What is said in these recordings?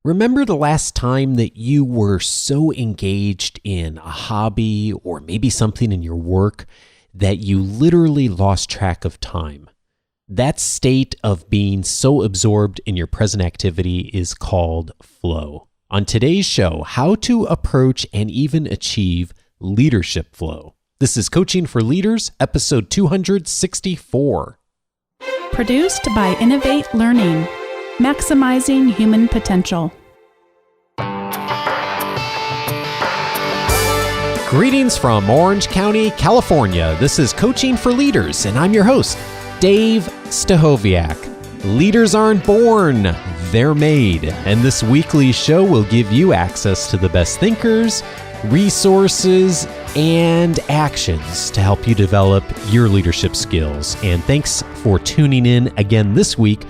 Remember the last time that you were so engaged in a hobby or maybe something in your work that you literally lost track of time? That state of being so absorbed in your present activity is called flow. On today's show, how to approach and even achieve leadership flow. This is Coaching for Leaders, episode 264. Produced by Innovate Learning, maximizing human potential. Greetings from Orange County, California. This is Coaching for Leaders, and I'm your host, Dave Stachowiak. Leaders aren't born, they're made. And this weekly show will give you access to the best thinkers, resources, and actions to help you develop your leadership skills. And thanks for tuning in again this week.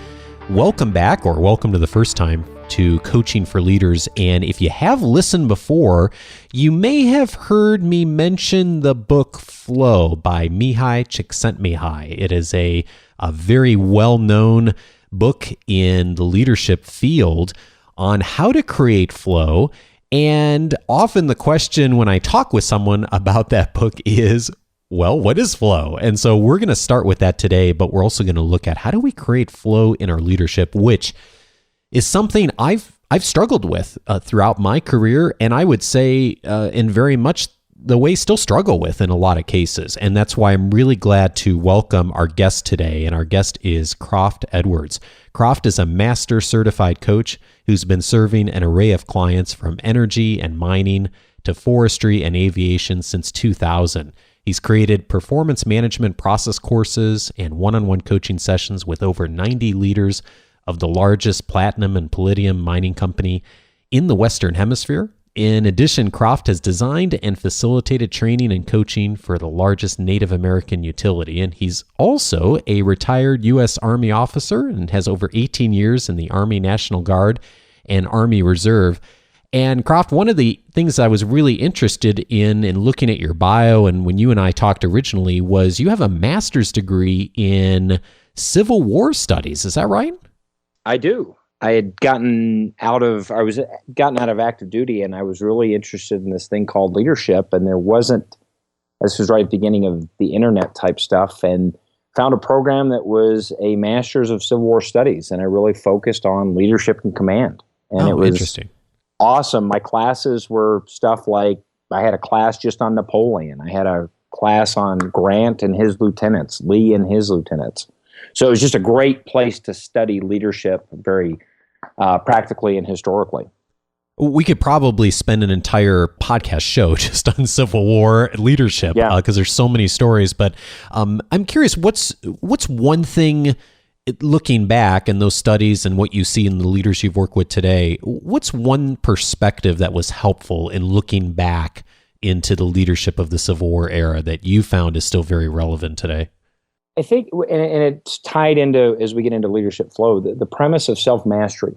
Welcome back, or welcome to the first time, to Coaching for Leaders. And if you have listened before, you may have heard me mention the book Flow by Mihaly Csikszentmihalyi. It is a very well-known book in the leadership field on how to create flow. And often the question when I talk with someone about that book is, well, what is flow? And so we're going to start with that today, but we're also going to look at how do we create flow in our leadership, which is something I've struggled with throughout my career, and I would say in very much the way still struggle with in a lot of cases. And that's why I'm really glad to welcome our guest today, and our guest is Croft Edwards. Croft is a master certified coach who's been serving an array of clients from energy and mining to forestry and aviation since 2000. He's created performance management process courses and one-on-one coaching sessions with over 90 leaders of the largest platinum and palladium mining company in the Western Hemisphere. In addition, Croft has designed and facilitated training and coaching for the largest Native American utility, and he's also a retired U.S. Army officer and has over 18 years in the Army National Guard and Army Reserve. And Croft, one of the things I was really interested in looking at your bio and when you and I talked originally was you have a master's degree in Civil War studies. Is that right? I do. I was gotten out of active duty, and I was really interested in this thing called leadership. And this was right at the beginning of the internet type stuff, and found a program that was a master's of Civil War studies. And I really focused on leadership and command. And it was interesting. Awesome. My classes were stuff like, I had a class just on Napoleon. I had a class on Grant and his lieutenants, Lee and his lieutenants. So it was just a great place to study leadership very practically and historically. We could probably spend an entire podcast show just on Civil War leadership because there's so many stories. But I'm curious, what's one thing, looking back in those studies and what you see in the leaders you've worked with today, what's one perspective that was helpful in looking back into the leadership of the Civil War era that you found is still very relevant today? I think, and it's tied into, as we get into leadership flow, the premise of self-mastery.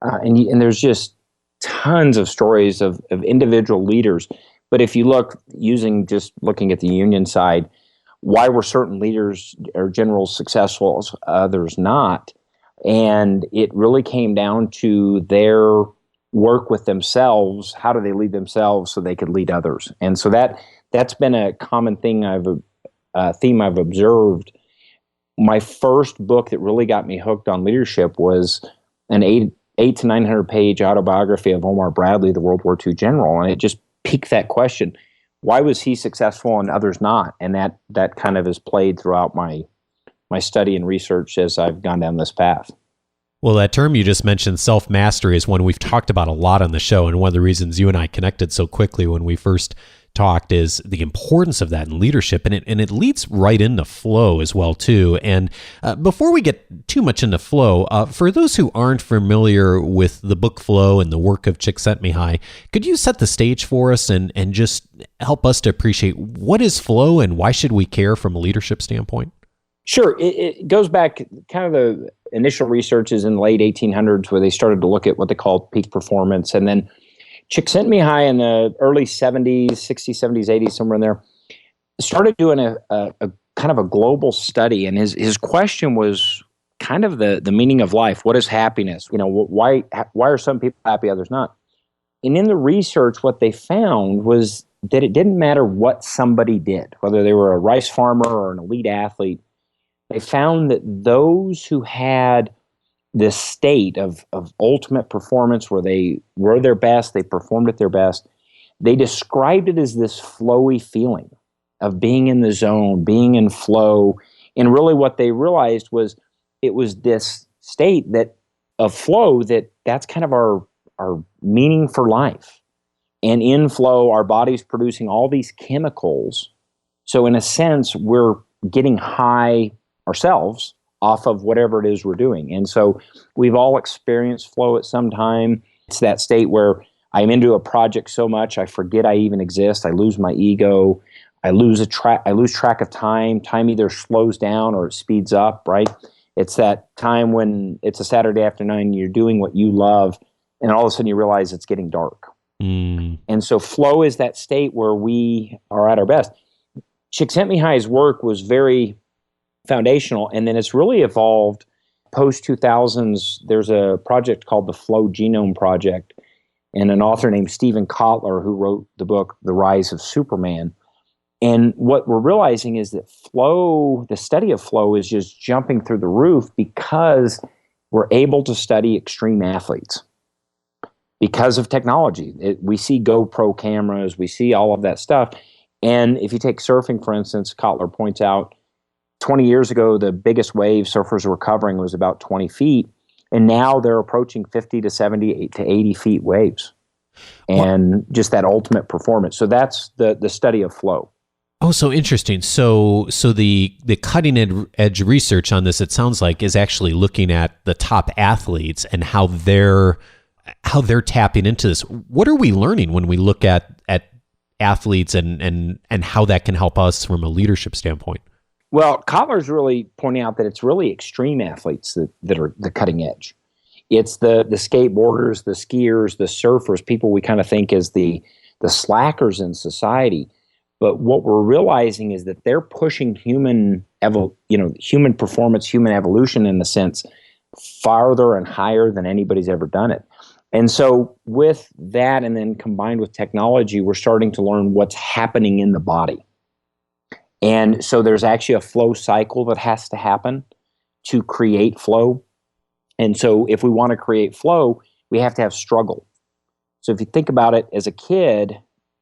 And there's just tons of stories of individual leaders. But if you look, just looking at the Union side, why were certain leaders or generals successful, others not? And it really came down to their work with themselves. How do they lead themselves so they could lead others? And so that's been a common thing theme I've observed. My first book that really got me hooked on leadership was an 800 to 900 page autobiography of Omar Bradley, the World War II general, and it just piqued that question: why was he successful and others not? And that kind of has played throughout my study and research as I've gone down this path. Well, that term you just mentioned, self-mastery, is one we've talked about a lot on the show, and one of the reasons you and I connected so quickly when we first talked is the importance of that in leadership, and it leads right into flow as well too. And before we get too much into flow, for those who aren't familiar with the book Flow and the work of Csikszentmihalyi, could you set the stage for us and just help us to appreciate what is flow and why should we care from a leadership standpoint? Sure. It goes back, kind of the initial research is in the late 1800s where they started to look at what they called peak performance, and then Csikszentmihalyi in the early 70s, 60s, 70s, 80s, somewhere in there, started doing a kind of a global study. And his question was kind of the meaning of life. What is happiness? Why are some people happy, others not? And in the research, what they found was that it didn't matter what somebody did, whether they were a rice farmer or an elite athlete. They found that those who had this state of ultimate performance where they were their best, they performed at their best, they described it as this flowy feeling of being in the zone, being in flow. And really what they realized was it was this state of flow that's kind of our meaning for life. And in flow, our body's producing all these chemicals. So in a sense, we're getting high ourselves off of whatever it is we're doing. And so we've all experienced flow at some time. It's that state where I'm into a project so much, I forget I even exist. I lose my ego. I lose track of time. Time either slows down or it speeds up, right? It's that time when it's a Saturday afternoon and you're doing what you love, and all of a sudden you realize it's getting dark. And so flow is that state where we are at our best. Csikszentmihalyi's work was very foundational, and then it's really evolved post-2000s. There's a project called the Flow Genome Project, and an author named Steven Kotler who wrote the book The Rise of Superman. And what we're realizing is that flow, the study of flow, is just jumping through the roof because we're able to study extreme athletes because of technology. We see GoPro cameras, we see all of that stuff. And if you take surfing, for instance, Kotler points out 20 years ago, the biggest wave surfers were covering was about 20 feet. And now they're approaching 50 to 70 to 80 feet waves. And just that ultimate performance. So that's the study of flow. Oh, so interesting. So the cutting edge research on this, it sounds like, is actually looking at the top athletes and how they're tapping into this. What are we learning when we look at athletes and how that can help us from a leadership standpoint? Well, Kotler's really pointing out that it's really extreme athletes that are the cutting edge. It's the skateboarders, the skiers, the surfers, people we kind of think as the slackers in society. But what we're realizing is that they're pushing human performance, human evolution in a sense, farther and higher than anybody's ever done it. And so with that, and then combined with technology, we're starting to learn what's happening in the body. And so there's actually a flow cycle that has to happen to create flow. And so if we want to create flow, we have to have struggle. So if you think about it as a kid,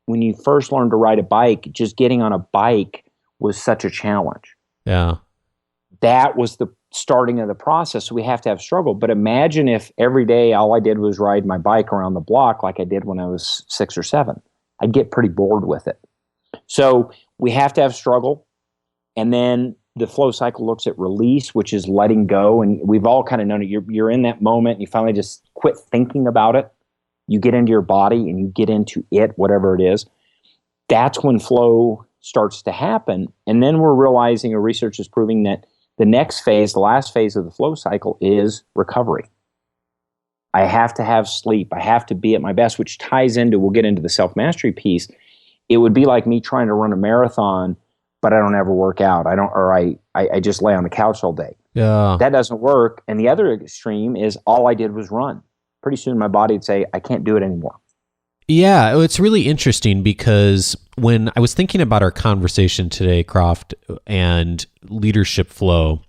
when you first learned to ride a bike, just getting on a bike was such a challenge. Yeah. That was the starting of the process. So we have to have struggle. But imagine if every day all I did was ride my bike around the block like I did when I was 6 or 7. I'd get pretty bored with it. So we have to have struggle. And then the flow cycle looks at release, which is letting go. And we've all kind of known it. You're in that moment and you finally just quit thinking about it. You get into your body and you get into it, whatever it is. That's when flow starts to happen. And then we're realizing, or research is proving, that the next phase, the last phase of the flow cycle, is recovery. I have to have sleep. I have to be at my best, which ties into, we'll get into the self-mastery piece. It would be like me trying to run a marathon, but I don't ever work out. I just lay on the couch all day. Yeah. That doesn't work. And the other extreme is all I did was run. Pretty soon my body would say, I can't do it anymore. Yeah, it's really interesting because when I was thinking about our conversation today, Croft, and leadership flow,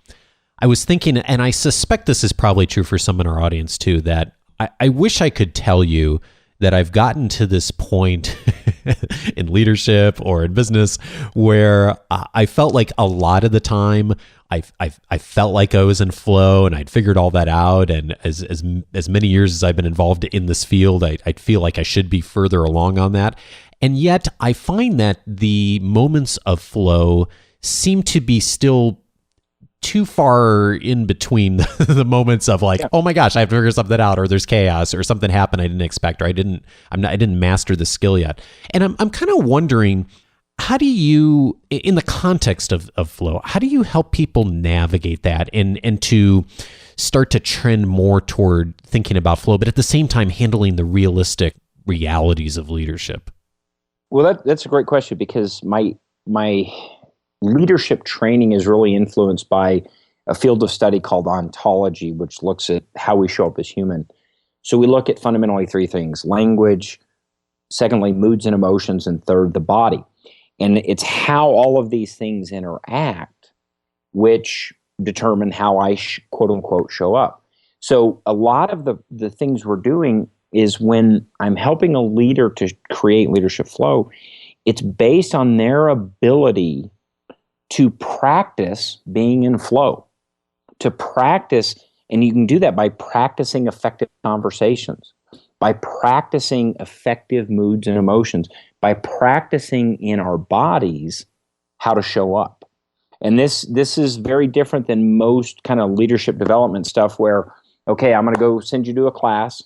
I was thinking, and I suspect this is probably true for some in our audience too, that I wish I could tell you that I've gotten to this point in leadership or in business where I felt like a lot of the time I felt like I was in flow and I'd figured all that out. And as many years as I've been involved in this field, I'd feel like I should be further along on that. And yet I find that the moments of flow seem to be still too far in between the moments of like, oh my gosh, I have to figure something out, or there's chaos, or something happened I didn't expect, or I didn't master the skill yet. And I'm kind of wondering, how do you, in the context of flow, how do you help people navigate that and to start to trend more toward thinking about flow, but at the same time handling the realistic realities of leadership? Well, that's a great question, because my leadership training is really influenced by a field of study called ontology, which looks at how we show up as human. So we look at fundamentally three things: language, secondly, moods and emotions, and third, the body. And it's how all of these things interact which determine how I quote unquote show up. So a lot of the things we're doing is when I'm helping a leader to create leadership flow, it's based on their ability to practice being in flow, to practice, and you can do that by practicing effective conversations, by practicing effective moods and emotions, by practicing in our bodies how to show up. And this is very different than most kind of leadership development stuff where, okay, I'm going to go send you to a class,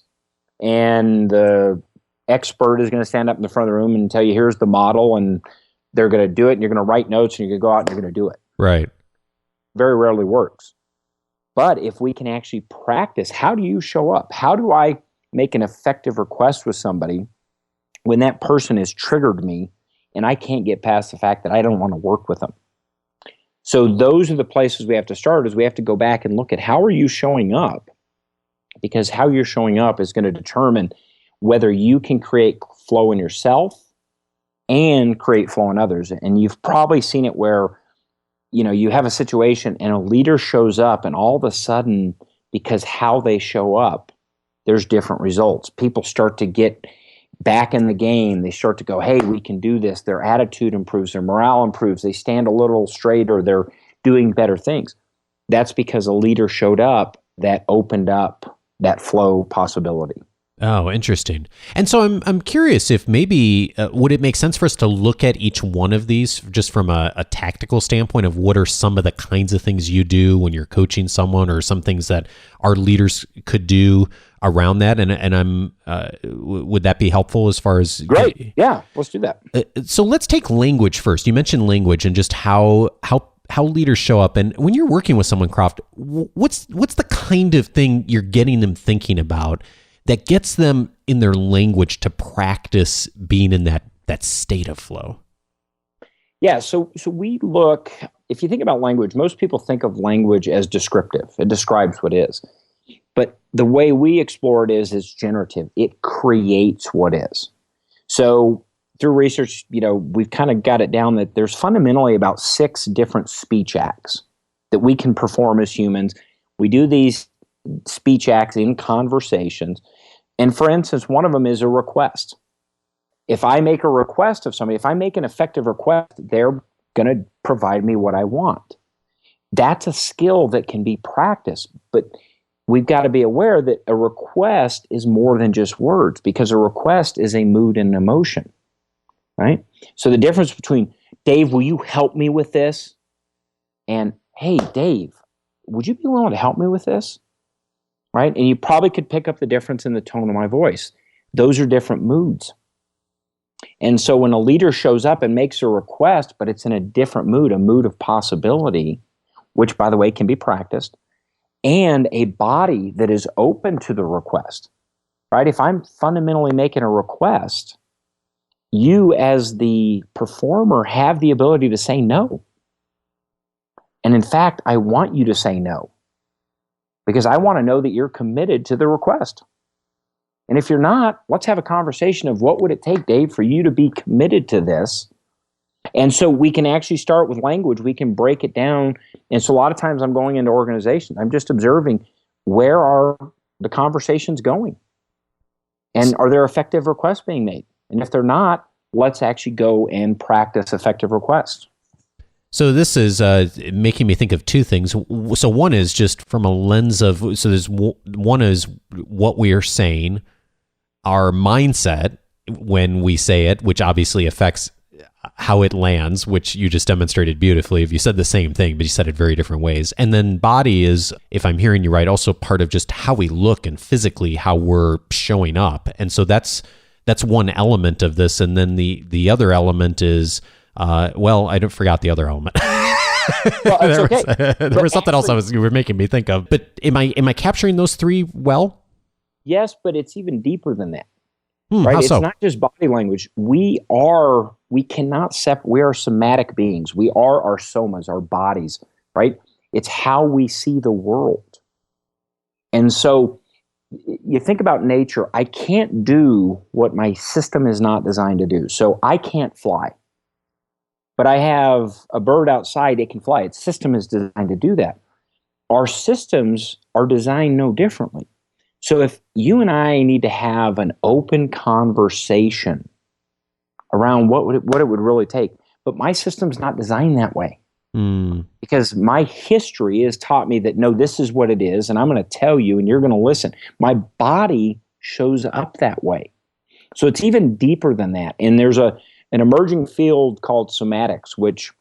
and the expert is going to stand up in the front of the room and tell you, here's the model, and they're going to do it, and you're going to write notes, and you're going to go out and you're going to do it. Right. Very rarely works. But if we can actually practice, how do you show up? How do I make an effective request with somebody when that person has triggered me and I can't get past the fact that I don't want to work with them? So those are the places we have to start, is we have to go back and look at how are you showing up, because how you're showing up is going to determine whether you can create flow in yourself and create flow in others. And you've probably seen it where, you know, you have a situation and a leader shows up, and all of a sudden, because how they show up, there's different results. People start to get back in the game. They start to go, hey, we can do this. Their attitude improves, their morale improves. They stand a little straighter. They're doing better things. That's because a leader showed up that opened up that flow possibility. Oh, interesting. And so I'm curious if maybe, would it make sense for us to look at each one of these just from a tactical standpoint of what are some of the kinds of things you do when you're coaching someone, or some things that our leaders could do around that? And would that be helpful as far as... Great. Yeah, let's do that. So let's take language first. You mentioned language and just how leaders show up. And when you're working with someone, Croft, what's the kind of thing you're getting them thinking about that gets them in their language to practice being in that state of flow? Yeah, so we look, if you think about language, most people think of language as descriptive. It describes what is. But the way we explore it is generative. It creates what is. So through research, you know, we've kind of got it down that there's fundamentally about 6 different speech acts that we can perform as humans. We do these speech acts in conversations. And for instance, one of them is a request. If I make a request of somebody, if I make an effective request, they're going to provide me what I want. That's a skill that can be practiced, but we've got to be aware that a request is more than just words, because a request is a mood and emotion, right? So the difference between, Dave, will you help me with this? And, hey, Dave, would you be willing to help me with this? Right? And you probably could pick up the difference in the tone of my voice. Those are different moods. And so when a leader shows up and makes a request, but it's in a different mood, a mood of possibility, which, by the way, can be practiced, and a body that is open to the request, right? If I'm fundamentally making a request, you as the performer have the ability to say no. And in fact, I want you to say no, because I want to know that you're committed to the request. And if you're not, let's have a conversation of what would it take, Dave, for you to be committed to this. And so we can actually start with language. We can break it down. And so a lot of times I'm going into organizations. I'm just observing, where are the conversations going? And are there effective requests being made? And if they're not, let's actually go and practice effective requests. So this is making me think of 2 things. So one is just from a lens of, so there's one is what we are saying, our mindset when we say it, which obviously affects how it lands, which you just demonstrated beautifully. If you said the same thing, but you said it very different ways. And then body is, if I'm hearing you right, also part of just how we look and physically how we're showing up. And so that's one element of this. And then the other element is, I forgot the other element. Well, there was something else you were making me think of. But am I capturing those 3 well? Yes, but it's even deeper than that. Right? It's so? not just body language. We cannot separate. We are somatic beings. We are our somas, our bodies, right? It's how we see the world. And so you think about nature, I can't do what my system is not designed to do. So I can't fly. But I have a bird outside, it can fly. Its system is designed to do that. Our systems are designed no differently. So if you and I need to have an open conversation around what it would really take, but my system's not designed that way. Because my history has taught me that, no, this is what it is, and I'm going to tell you, and you're going to listen. My body shows up that way. So it's even deeper than that. And there's an emerging field called somatics, which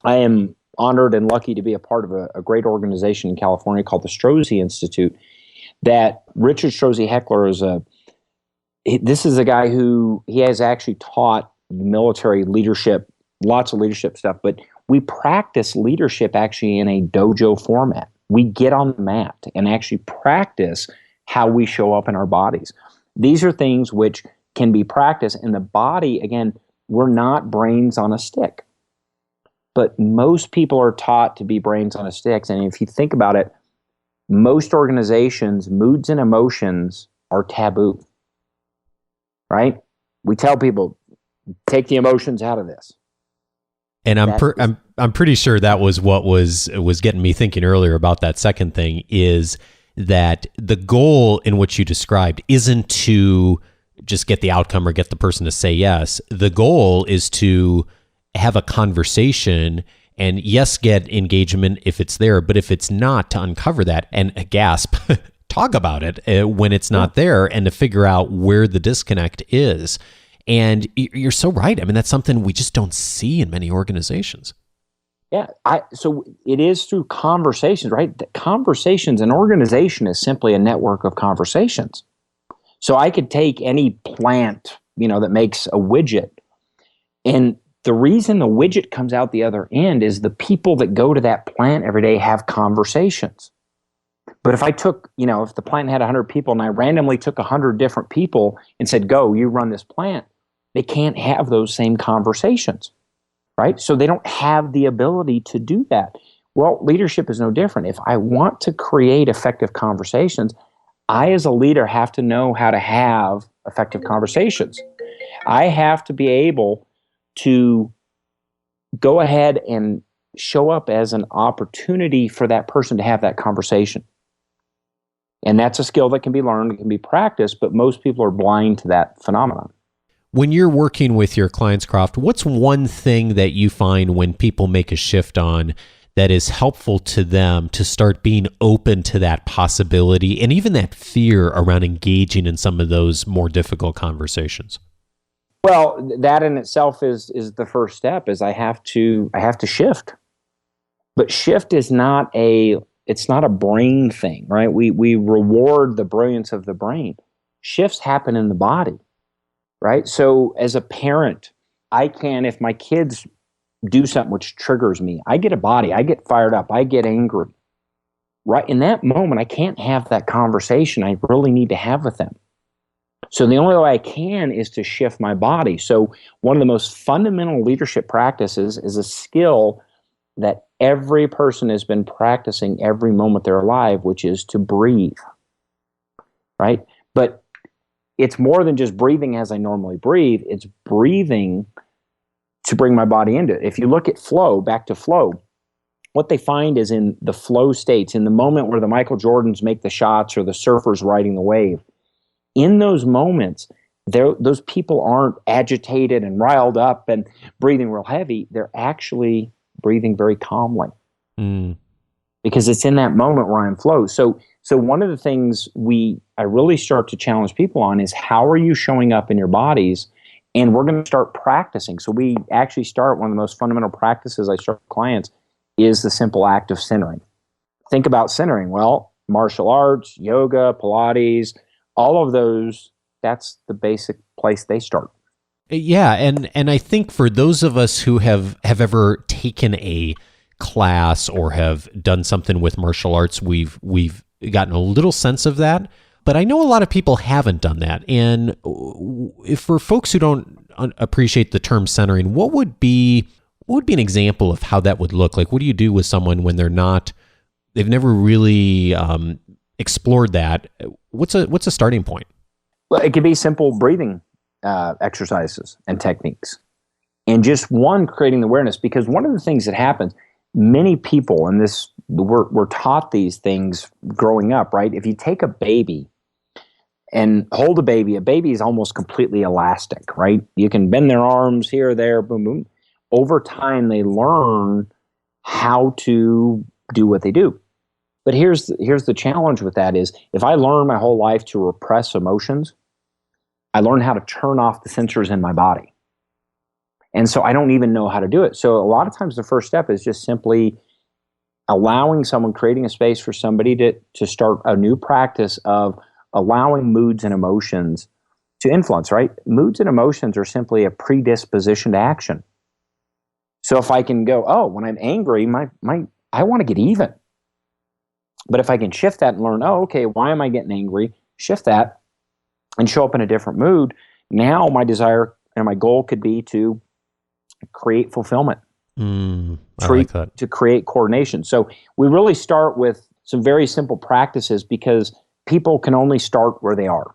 I am honored and lucky to be a part of a great organization in California called the Strozzi Institute, that Richard Strozzi Heckler this is a guy who he has actually taught military leadership, lots of leadership stuff, but we practice leadership actually in a dojo format. We get on the mat and actually practice how we show up in our bodies. These are things which can be practiced in the body. Again, we're not brains on a stick. But most people are taught to be brains on a stick. And if you think about it, most organizations, moods and emotions are taboo. Right? We tell people, take the emotions out of this. And I'm pretty sure that was what was getting me thinking earlier about that second thing, is that the goal in which you described isn't to just get the outcome or get the person to say yes. The goal is to have a conversation and, yes, get engagement if it's there, but if it's not, to uncover that and gasp, talk about it when it's not there, and to figure out where the disconnect is. And you're so right. I mean, that's something we just don't see in many organizations. Yeah. So it is through conversations, right? The conversations, an organization is simply a network of conversations. So I could take any plant, that makes a widget, and the reason the widget comes out the other end is the people that go to that plant every day have conversations. But if I took, if the plant had 100 people and I randomly took 100 different people and said, go, you run this plant, they can't have those same conversations, right? So they don't have the ability to do that. Well, leadership is no different. If I want to create effective conversations, I as a leader have to know how to have effective conversations. I have to be able to go ahead and show up as an opportunity for that person to have that conversation. And that's a skill that can be learned, it can be practiced, but most people are blind to that phenomenon. When you're working with your clients, Croft, what's one thing that you find when people make a shift on that is helpful to them to start being open to that possibility and even that fear around engaging in some of those more difficult conversations? Well, that in itself is the first step. Is I have to shift. But shift is not it's not a brain thing, right? We reward the brilliance of the brain. Shifts happen in the body, right? So as a parent, I can, if my kids do something which triggers me, I get a body, I get fired up, I get angry. Right in that moment, I can't have that conversation I really need to have with them. So the only way I can is to shift my body. So one of the most fundamental leadership practices is a skill that every person has been practicing every moment they're alive, which is to breathe, right? But it's more than just breathing as I normally breathe. It's breathing to bring my body into it. If you look at flow, back to flow, what they find is in the flow states, in the moment where the Michael Jordans make the shots or the surfers riding the wave, in those moments, those people aren't agitated and riled up and breathing real heavy. They're actually breathing very calmly because it's in that moment where I'm flow. So one of the things I really start to challenge people on is, how are you showing up in your bodies? And we're going to start practicing. So we actually start, one of the most fundamental practices I start with clients is the simple act of centering. Think about centering. Well, martial arts, yoga, Pilates, all of those, that's the basic place they start. Yeah, and I think for those of us who have ever taken a class or have done something with martial arts, we've gotten a little sense of that. But I know a lot of people haven't done that. And if for folks who don't appreciate the term centering, what would be an example of how that would look? Like, what do you do with someone when they're not they've never really explored that. What's a starting point? Well, it could be simple breathing exercises and techniques. And just one, creating the awareness, because one of the things that happens, many people, and we're taught these things growing up, right? If you take a baby and hold a baby is almost completely elastic, right? You can bend their arms here, there, boom, boom. Over time, they learn how to do what they do. But here's the challenge with that is, if I learn my whole life to repress emotions, I learn how to turn off the sensors in my body. And so I don't even know how to do it. So a lot of times the first step is just simply allowing someone, creating a space for somebody to start a new practice of allowing moods and emotions to influence, right? Moods and emotions are simply a predisposition to action. So if I can go, oh, when I'm angry, I want to get even. But if I can shift that and learn, oh, okay, why am I getting angry? Shift that and show up in a different mood. Now my desire and my goal could be to create fulfillment, to create coordination. So we really start with some very simple practices because people can only start where they are.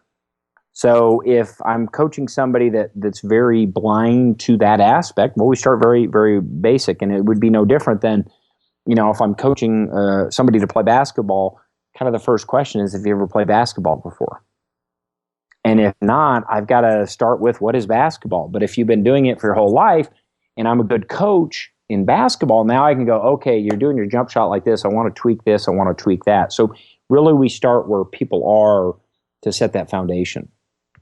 So if I'm coaching somebody that's very blind to that aspect, well, we start very, very basic, and it would be no different than, if I'm coaching somebody to play basketball, kind of the first question is, have you ever played basketball before? And if not, I've got to start with, what is basketball? But if you've been doing it for your whole life, and I'm a good coach in basketball, now I can go, okay, you're doing your jump shot like this. I want to tweak this. I want to tweak that. So really we start where people are to set that foundation.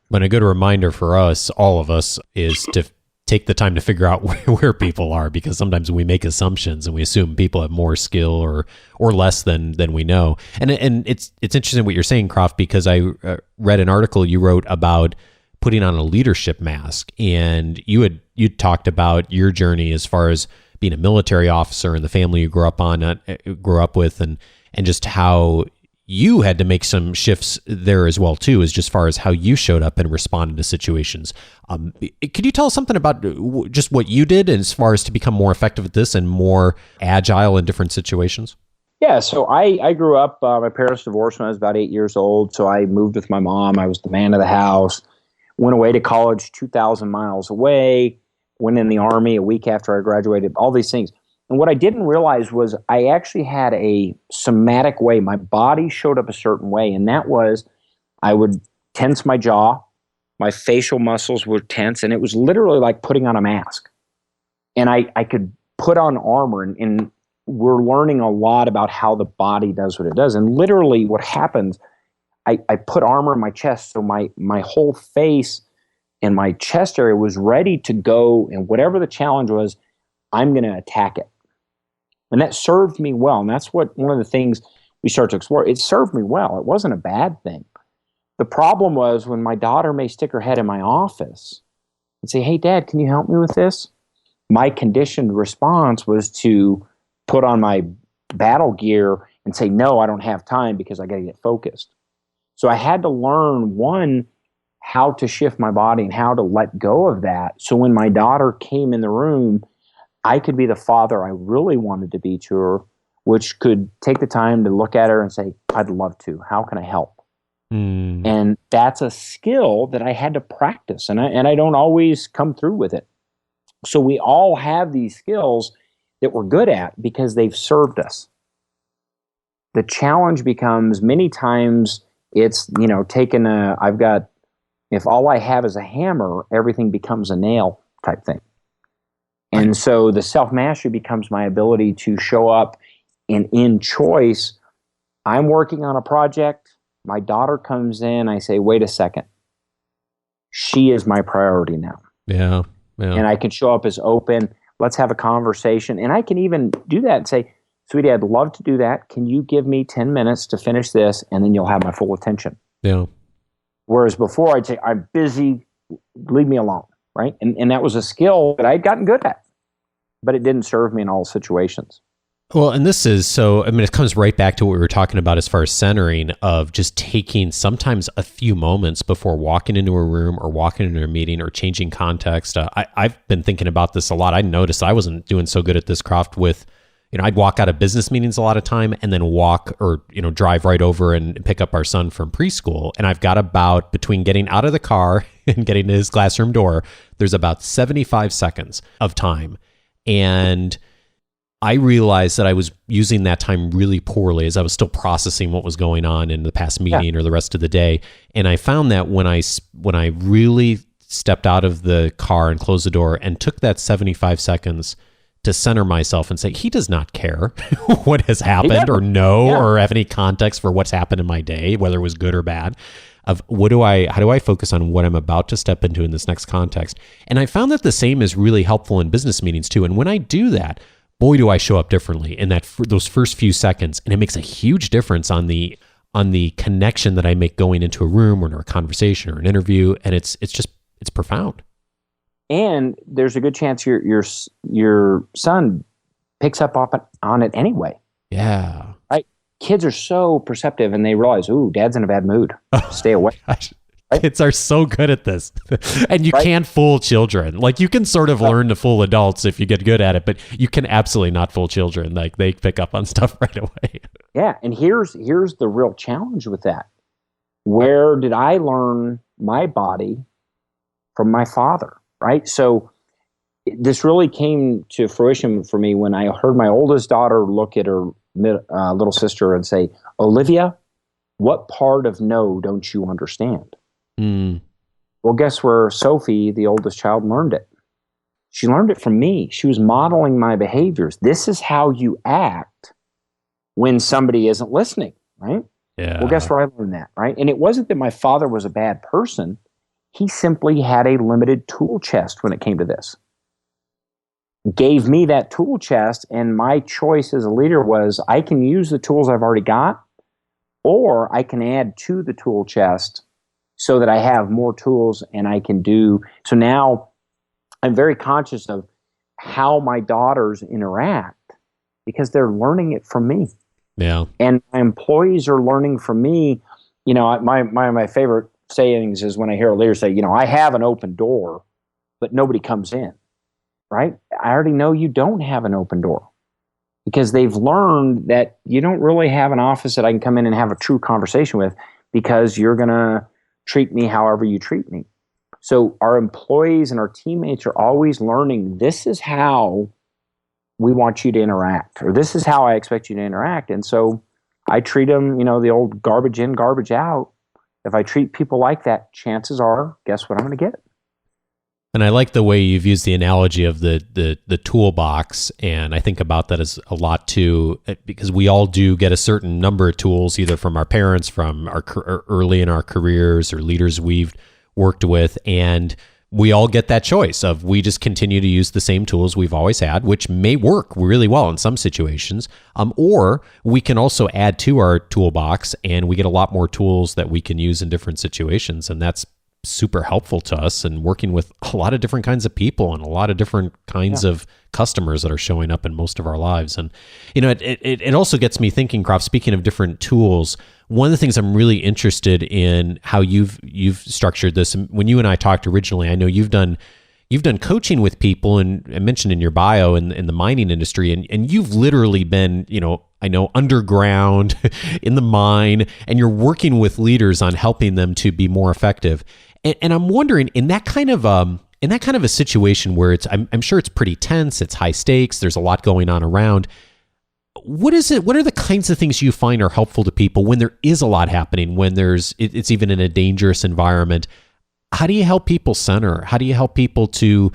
But a good reminder for us, all of us, is to take the time to figure out where people are, because sometimes we make assumptions and we assume people have more skill or less than we know. And it's interesting what you're saying, Croft, because I read an article you wrote about putting on a leadership mask, and you talked about your journey as far as being a military officer and the family you grew up with, and just how you had to make some shifts there as well too, as far as how you showed up and responded to situations. Could you tell us something about just what you did as far as to become more effective at this and more agile in different situations? Yeah, so I grew up, my parents divorced when I was about 8 years old, so I moved with my mom. I was the man of the house. Went away to college 2,000 miles away, went in the Army a week after I graduated, all these things. And what I didn't realize was I actually had a somatic way. My body showed up a certain way, and that was I would tense my jaw, my facial muscles were tense, and it was literally like putting on a mask. And I could put on armor, and we're learning a lot about how the body does what it does. And literally what happens, I put armor in my chest, so my whole face and my chest area was ready to go, and whatever the challenge was, I'm going to attack it. And that served me well, and that's one of the things we start to explore. It served me well. It wasn't a bad thing. The problem was when my daughter may stick her head in my office and say, hey, Dad, can you help me with this? My conditioned response was to put on my battle gear and say, no, I don't have time because I got to get focused. So I had to learn, one, how to shift my body and how to let go of that. So when my daughter came in the room, I could be the father I really wanted to be to her, which could take the time to look at her and say, I'd love to. How can I help? And that's a skill that I had to practice, and I don't always come through with it. So we all have these skills that we're good at because they've served us. The challenge becomes many times it's, if all I have is a hammer, everything becomes a nail type thing. And so the self-mastery becomes my ability to show up and in choice. I'm working on a project. My daughter comes in. I say, wait a second. She is my priority now. Yeah. And I can show up as open. Let's have a conversation. And I can even do that and say, sweetie, I'd love to do that. Can you give me 10 minutes to finish this? And then you'll have my full attention. Yeah. Whereas before I'd say, I'm busy, leave me alone. Right. And that was a skill that I'd gotten good at, but it didn't serve me in all situations. Well, and this is so, it comes right back to what we were talking about as far as centering, of just taking sometimes a few moments before walking into a room or walking into a meeting or changing context. I've been thinking about this a lot. I noticed I wasn't doing so good at this, Croft, with I'd walk out of business meetings a lot of time and then walk or, drive right over and pick up our son from preschool. And I've got about, between getting out of the car and getting to his classroom door, there's about 75 seconds of time. And I realized that I was using that time really poorly as I was still processing what was going on in the past meeting or the rest of the day. And I found that when I really stepped out of the car and closed the door and took that 75 seconds to center myself and say, he does not care what has happened or or have any context for what's happened in my day, whether it was good or bad, of how do I focus on what I'm about to step into in this next context. And I found that the same is really helpful in business meetings too. And when I do that, boy, do I show up differently in those first few seconds. And it makes a huge difference on the connection that I make going into a room or a conversation or an interview. And it's profound. And there's a good chance your son picks up on it anyway. Yeah. Right? Kids are so perceptive, and they realize, ooh, dad's in a bad mood. Stay away. Right? Kids are so good at this. And you can't fool children. Like, you can sort of learn to fool adults if you get good at it, but you can absolutely not fool children. Like, they pick up on stuff right away. Yeah. And here's the real challenge with that. Where did I learn my body from my father? Right. So this really came to fruition for me when I heard my oldest daughter look at her little sister and say, Olivia, what part of no don't you understand? Well, guess where Sophie, the oldest child, learned it? She learned it from me. She was modeling my behaviors. This is how you act when somebody isn't listening, right? Yeah. Well, guess where I learned that, right? And it wasn't that my father was a bad person. He simply had a limited tool chest when it came to this. Gave me that tool chest, and my choice as a leader was I can use the tools I've already got, or I can add to the tool chest so that I have more tools and I can do. So now I'm very conscious of how my daughters interact because they're learning it from me. Yeah. And my employees are learning from me. My favorite sayings is when I hear a leader say, I have an open door, but nobody comes in, right? I already know you don't have an open door because they've learned that you don't really have an office that I can come in and have a true conversation with because you're going to treat me however you treat me. So our employees and our teammates are always learning, this is how we want you to interact, or this is how I expect you to interact. And so I treat them, the old garbage in, garbage out. If I treat people like that, chances are, guess what I'm going to get? And I like the way you've used the analogy of the toolbox, and I think about that as a lot too, because we all do get a certain number of tools, either from our parents, from our early in our careers, or leaders we've worked with, and we all get that choice of we just continue to use the same tools we've always had, which may work really well in some situations, or we can also add to our toolbox and we get a lot more tools that we can use in different situations. And that's super helpful to us and working with a lot of different kinds of people and a lot of different kinds of customers that are showing up in most of our lives. And, it also gets me thinking, Croft, speaking of different tools, one of the things I'm really interested in how you've structured this. And when you and I talked originally, I know you've done coaching with people, and I mentioned in your bio in the mining industry, and you've literally been, I know, underground in the mine, and you're working with leaders on helping them to be more effective. And I'm wondering, in that kind of a situation where I'm sure it's pretty tense, it's high stakes, there's a lot going on around. What are the kinds of things you find are helpful to people when there is a lot happening, when it's even in a dangerous environment? How do you help people center? How do you help people to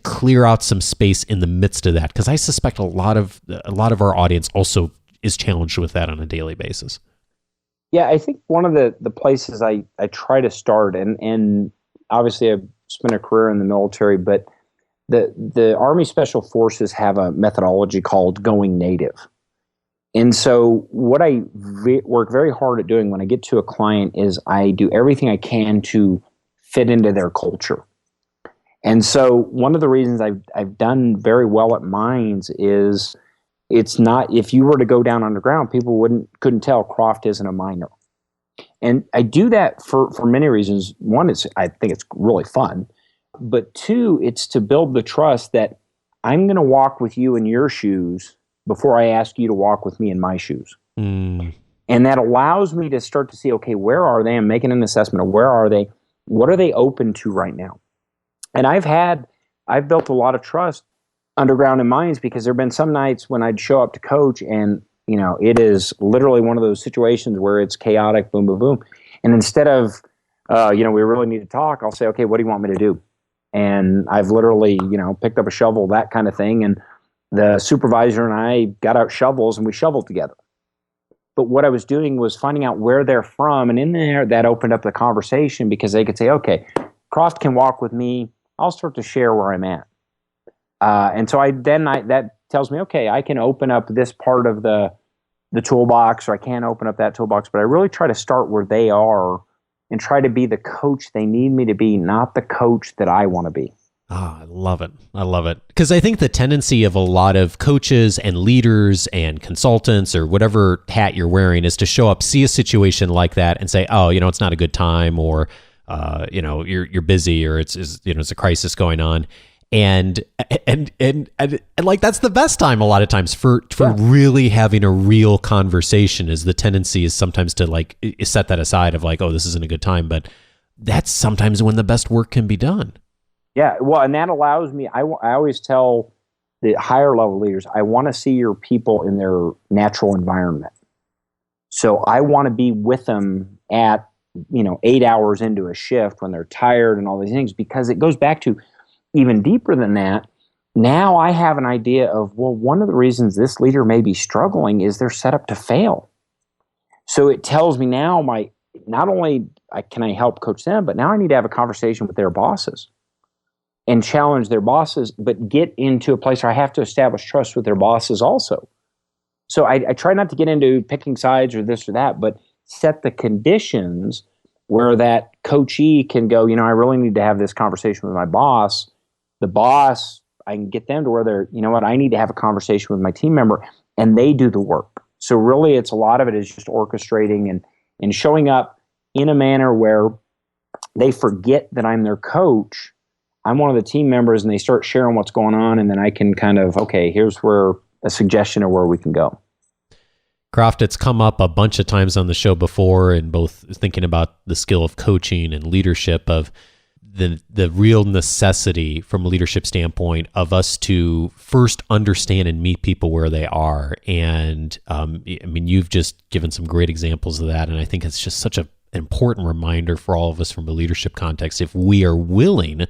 clear out some space in the midst of that? Because I suspect a lot of our audience also is challenged with that on a daily basis. Yeah, I think one of the places I try to start, and obviously I've spent a career in the military, but the Army Special Forces have a methodology called going native. And so what I work very hard at doing when I get to a client is I do everything I can to fit into their culture. And so one of the reasons I've done very well at mines is it's not, if you were to go down underground, people couldn't tell Croft isn't a miner. And I do that for many reasons. One is I think it's really fun, but two, it's to build the trust that I'm going to walk with you in your shoes before I ask you to walk with me in my shoes. Mm. And that allows me to start to see, okay, where are they? I'm making an assessment of where are they? What are they open to right now? And I've built a lot of trust underground in mines, because there have been some nights when I'd show up to coach and, it is literally one of those situations where it's chaotic, boom, boom, boom. And instead of, we really need to talk, I'll say, okay, what do you want me to do? And I've literally, picked up a shovel, that kind of thing. And the supervisor and I got out shovels and we shoveled together. But what I was doing was finding out where they're from. And in there, that opened up the conversation, because they could say, okay, Croft can walk with me. I'll start to share where I'm at. And so that tells me, okay, I can open up this part of the toolbox, or I can't open up that toolbox. But I really try to start where they are and try to be the coach they need me to be, not the coach that I want to be. Oh, I love it. I love it. Because I think the tendency of a lot of coaches and leaders and consultants, or whatever hat you're wearing, is to show up, see a situation like that and say, oh, it's not a good time, or, you're busy, or it's a crisis going on. And like, that's the best time a lot of times for really having a real conversation. Is the tendency is sometimes to like set that aside of like, oh, this isn't a good time. But that's sometimes when the best work can be done. Yeah, well, and that allows me, I always tell the higher level leaders, I want to see your people in their natural environment. So I want to be with them at, 8 hours into a shift when they're tired and all these things, because it goes back to even deeper than that. Now I have an idea of, well, one of the reasons this leader may be struggling is they're set up to fail. So it tells me now not only can I help coach them, but now I need to have a conversation with their bosses and challenge their bosses, but get into a place where I have to establish trust with their bosses also. So I try not to get into picking sides or this or that, but set the conditions where that coachee can go, I really need to have this conversation with my boss. The boss, I can get them to where they're, I need to have a conversation with my team member, and they do the work. So really, it's a lot of it is just orchestrating and showing up in a manner where they forget that I'm their coach. I'm one of the team members, and they start sharing what's going on, and then I can kind of, okay, here's where a suggestion of where we can go. Croft, it's come up a bunch of times on the show before, and both thinking about the skill of coaching and leadership, of the real necessity from a leadership standpoint of us to first understand and meet people where they are. And you've just given some great examples of that, and I think it's just such an important reminder for all of us from a leadership context. If we are willing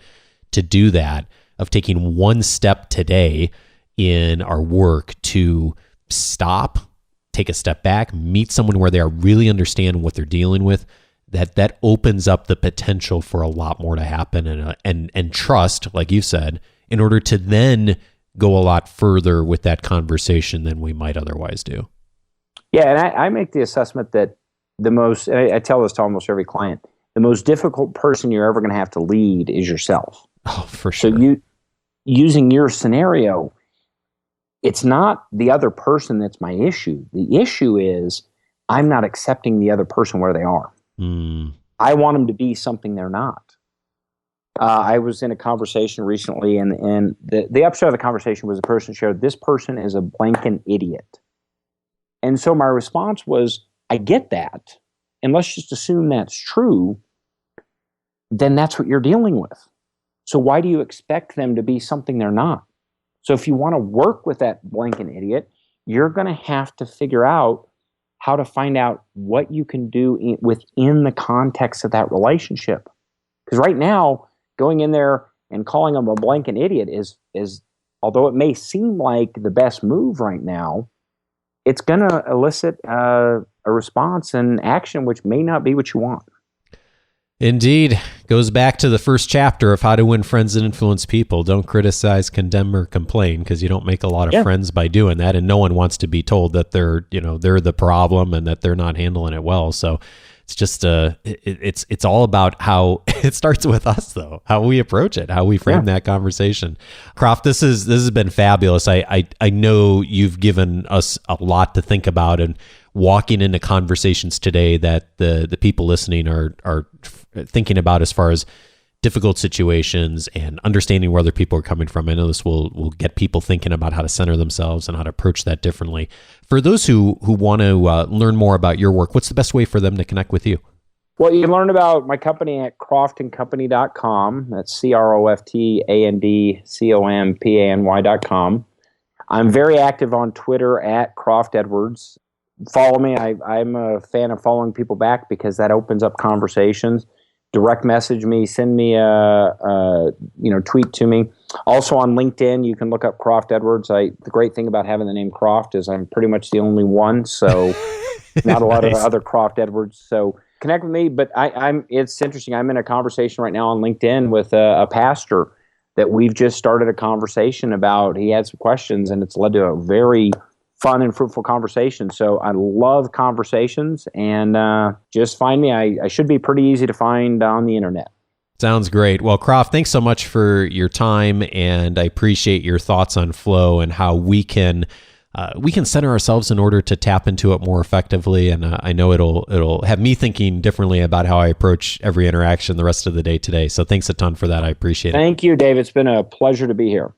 to do that, of taking one step today in our work to stop, take a step back, meet someone where they are, really understand what they're dealing with, that opens up the potential for a lot more to happen, and trust, like you said, in order to then go a lot further with that conversation than we might otherwise do. Yeah, and I make the assessment that I tell this to almost every client, the most difficult person you're ever going to have to lead is yourself. Oh, for sure. So using your scenario, it's not the other person that's my issue. The issue is I'm not accepting the other person where they are. I want them to be something they're not. I was in a conversation recently, and the upshot of the conversation was the person shared, this person is a blanking idiot. And so my response was, I get that. And let's just assume that's true. Then that's what you're dealing with. So why do you expect them to be something they're not? So if you want to work with that blanking idiot, you're going to have to figure out how to find out what you can do within the context of that relationship. Because right now, going in there and calling them a blanking idiot is, although it may seem like the best move right now, it's going to elicit a response and action which may not be what you want. Indeed. Goes back to the first chapter of How to Win Friends and Influence People. Don't criticize, condemn, or complain, because you don't make a lot of friends by doing that, and no one wants to be told that they're the problem and that they're not handling it well. So it's just it's all about how it starts with us, though, how we approach it, how we frame that conversation. Croft, this has been fabulous. I know you've given us a lot to think about, and walking into conversations today that the people listening are thinking about as far as difficult situations and understanding where other people are coming from. I know this will get people thinking about how to center themselves and how to approach that differently. For those who want to learn more about your work, what's the best way for them to connect with you? Well, you can learn about my company at croftandcompany.com. That's CROFTANDCOMPANY.com. I'm very active on Twitter at Croft Edwards. Follow me. I'm a fan of following people back because that opens up conversations. Direct message me, send me tweet to me. Also on LinkedIn, you can look up Croft Edwards. The great thing about having the name Croft is I'm pretty much the only one, so not a lot of other Croft Edwards. So connect with me. But it's interesting. I'm in a conversation right now on LinkedIn with a pastor that we've just started a conversation about. He had some questions, and it's led to a very fun and fruitful conversation. So I love conversations, and just find me. I should be pretty easy to find on the internet. Sounds great. Well, Croft, thanks so much for your time, and I appreciate your thoughts on flow and how we can center ourselves in order to tap into it more effectively. And I know it'll have me thinking differently about how I approach every interaction the rest of the day today. So thanks a ton for that. I appreciate it. Thank you, Dave. It's been a pleasure to be here.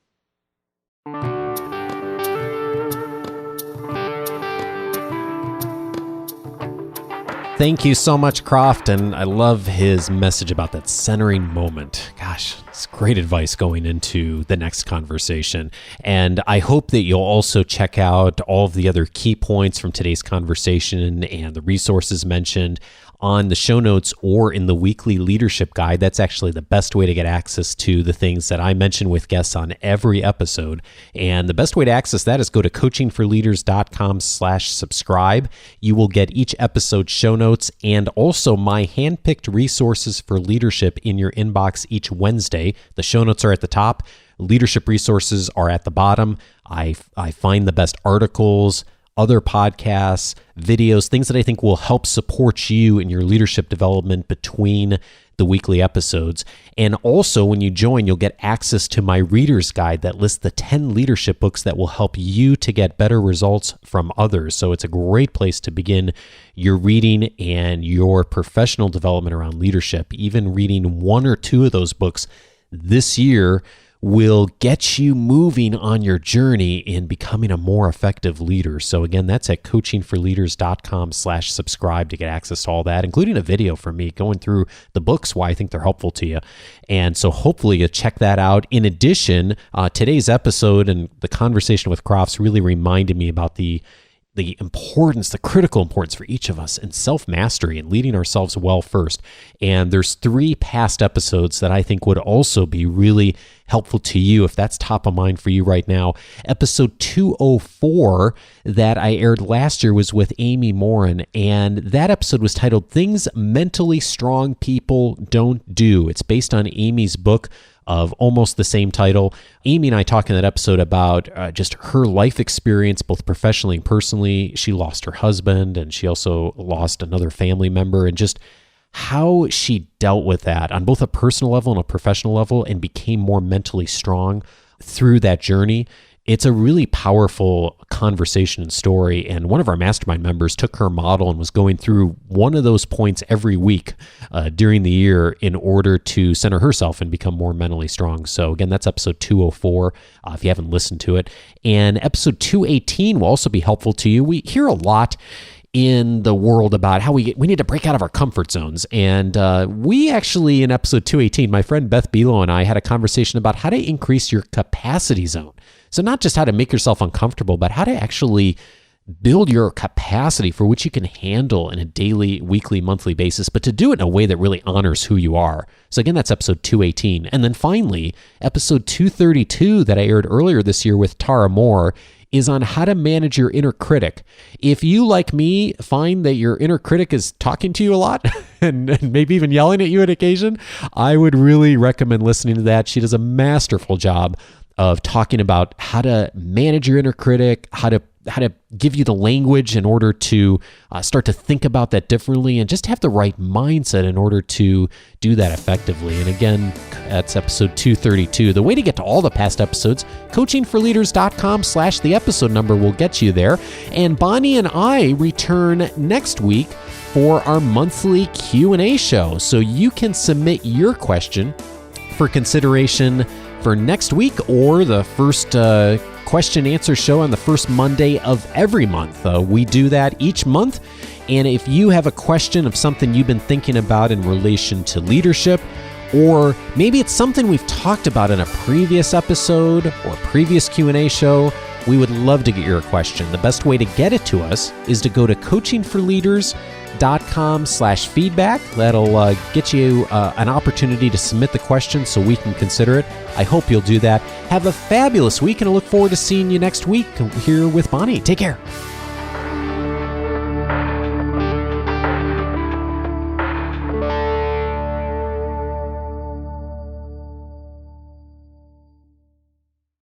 Thank you so much, Croft, and I love his message about that centering moment. Gosh, it's great advice going into the next conversation. And I hope that you'll also check out all of the other key points from today's conversation and the resources mentioned on the show notes or in the weekly leadership guide. That's actually the best way to get access to the things that I mention with guests on every episode. And the best way to access that is go to coachingforleaders.com/subscribe. You will get each episode show notes and also my handpicked resources for leadership in your inbox each Wednesday. The show notes are at the top. Leadership resources are at the bottom. I find the best articles, other podcasts, videos, things that I think will help support you in your leadership development between the weekly episodes. And also, when you join, you'll get access to my reader's guide that lists the 10 leadership books that will help you to get better results from others. So it's a great place to begin your reading and your professional development around leadership. Even reading one or two of those books this year will get you moving on your journey in becoming a more effective leader. So again, that's at coachingforleaders.com/subscribe to get access to all that, including a video from me going through the books, why I think they're helpful to you. And so hopefully you check that out. In addition, today's episode and the conversation with Crofts really reminded me about the importance, the critical importance for each of us in self-mastery and leading ourselves well first. And there's 3 past episodes that I think would also be really helpful to you if that's top of mind for you right now. Episode 204 that I aired last year was with Amy Morin, and that episode was titled Things Mentally Strong People Don't Do. It's based on Amy's book of almost the same title. Amy and I talk in that episode about just her life experience, both professionally and personally. She lost her husband, and she also lost another family member, and just how she dealt with that on both a personal level and a professional level and became more mentally strong through that journey. It's a really powerful conversation and story, and one of our mastermind members took her model and was going through one of those points every week during the year in order to center herself and become more mentally strong. So again, that's episode 204 if you haven't listened to it. And episode 218 will also be helpful to you. We hear a lot in the world about how we need to break out of our comfort zones. And we actually, in episode 218, my friend Beth Bilo and I had a conversation about how to increase your capacity zone. So not just how to make yourself uncomfortable, but how to actually build your capacity for which you can handle in a daily, weekly, monthly basis, but to do it in a way that really honors who you are. So again, that's episode 218. And then finally, episode 232 that I aired earlier this year with Tara Moore is on how to manage your inner critic. If you, like me, find that your inner critic is talking to you a lot and maybe even yelling at you on occasion, I would really recommend listening to that. She does a masterful job of talking about how to manage your inner critic, how to give you the language in order to start to think about that differently and just have the right mindset in order to do that effectively. And again, that's episode 232. The way to get to all the past episodes, coachingforleaders.com/the episode number will get you there. And Bonnie and I return next week for our monthly Q&A show. So you can submit your question for consideration for next week or the first question answer show on the first Monday of every month. We do that each month. And if you have a question of something you've been thinking about in relation to leadership, or maybe it's something we've talked about in a previous episode or previous Q&A show, we would love to get your question. The best way to get it to us is to go to coachingforleaders.com/feedback. That'll get you an opportunity to submit the question so we can consider it. I hope you'll do that. Have a fabulous week, and I look forward to seeing you next week here with Bonnie. Take care.